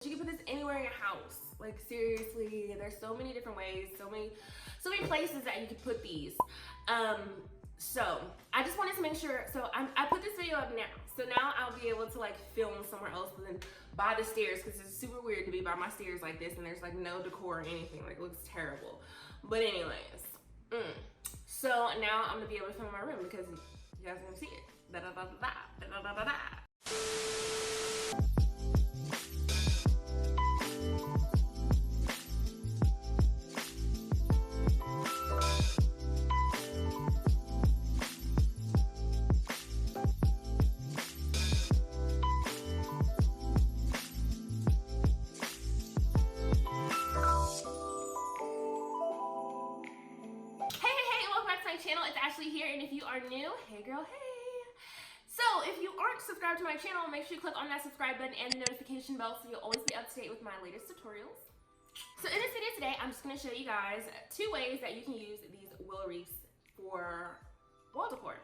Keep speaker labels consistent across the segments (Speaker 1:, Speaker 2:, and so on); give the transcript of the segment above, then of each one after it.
Speaker 1: You can put this anywhere in your house. Like seriously, there's so many different ways, so many places that you can put these. So I just wanted to make sure, so I put this video up now. So now I'll be able to like film somewhere else than by the stairs, because it's super weird to be by my stairs like this and there's like no decor or anything. Like it looks terrible. But anyways, so now I'm gonna be able to film in my room because you guys are gonna see it. Da da da da da da da da. Channel, it's Ashley here, and if you are new, hey girl, hey. So if you aren't subscribed to my channel, make sure you click on that subscribe button and the notification bell so you'll always be up to date with my latest tutorials. So in this video today, I'm just going to show you guys 2 ways that you can use these willow wreaths for wall decor.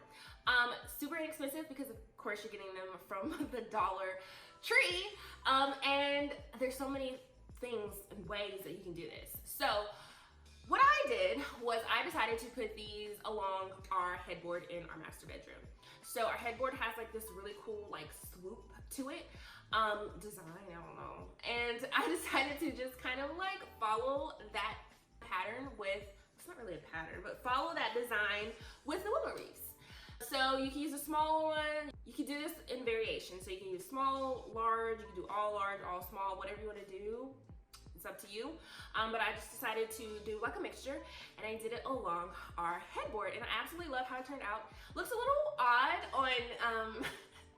Speaker 1: Super inexpensive because of course you're getting them from the Dollar Tree, and there's so many things and ways that you can do this. So what I did was I decided to put these along our headboard in our master bedroom. So our headboard has like this really cool like swoop to it, design, I don't know. And I decided to just kind of like follow that pattern with, it's not really a pattern, but follow that design with the willow wreaths. So you can use a small one. You can do this in variation. So you can use small, large, you can do all large, all small, whatever you want to do. Up to you, but I just decided to do like a mixture, and I did it along our headboard, and I absolutely love how it turned out. Looks a little odd on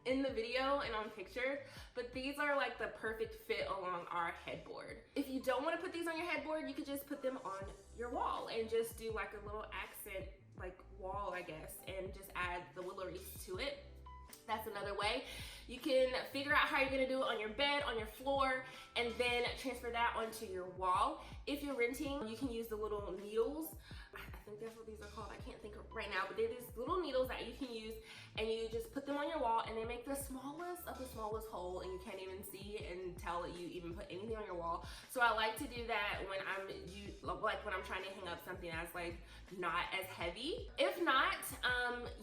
Speaker 1: in the video and on picture, but these are like the perfect fit along our headboard. If you don't want to put these on your headboard, you could just put them on your wall and just do like a little accent like wall, I guess, and just add the willow wreaths to it. That's another way. You can figure out how you're gonna do it on your bed, on your floor, and then transfer that onto your wall. If you're renting, you can use the little needles. I think that's what these are called. I can't think of right now, but they're these little needles that you can use, and you just put them on your wall, and they make the smallest of the smallest hole, and you can't even see and tell that you even put anything on your wall. So I like to do that when I'm trying to hang up something that's like not as heavy. If not,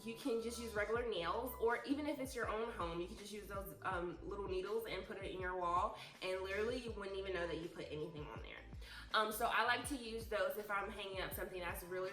Speaker 1: you can just use regular nails, or even if it's your own home, you can just use those little needles and put it in your wall, and literally you wouldn't even know that you put anything on there. So I like to use those if I'm hanging up something that's really,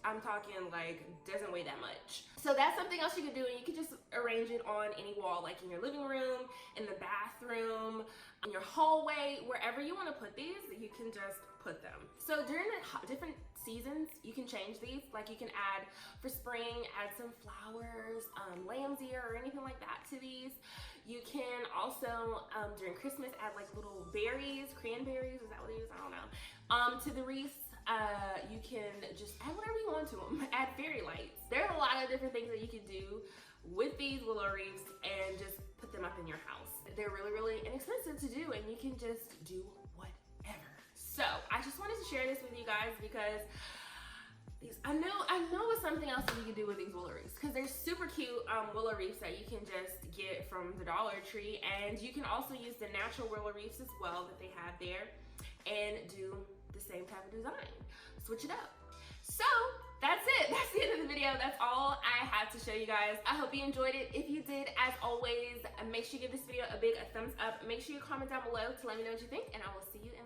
Speaker 1: I'm talking like doesn't weigh that much. So that's something else you could do, and you could just arrange it on any wall, like in your living room, in the bathroom, in your hallway, wherever you want to put these, you can just put them. So during the different seasons, you can change these. Like you can add, for spring, add some flowers, lamb's ear or anything like that to these. You can also, during Christmas, add like little berries, cranberries, is that what it is? I don't know. To the wreaths, you can just add whatever you want to them. Add fairy lights. There are a lot of different things that you can do with these willow wreaths and just put them up in your house. They're really inexpensive to do, and you can just do whatever. So I just wanted to share this with you guys because I know it's something else that you can do with these willow wreaths, because they're super cute willow wreaths that you can just get from the Dollar Tree, and you can also use the natural willow wreaths as well that they have there and do the same type of design. Switch it up. So that's it. That's the end of the video. That's all I have to show you guys. I hope you enjoyed it. If you did, as always, make sure you give this video a big thumbs up. Make sure you comment down below to let me know what you think, and I will see you in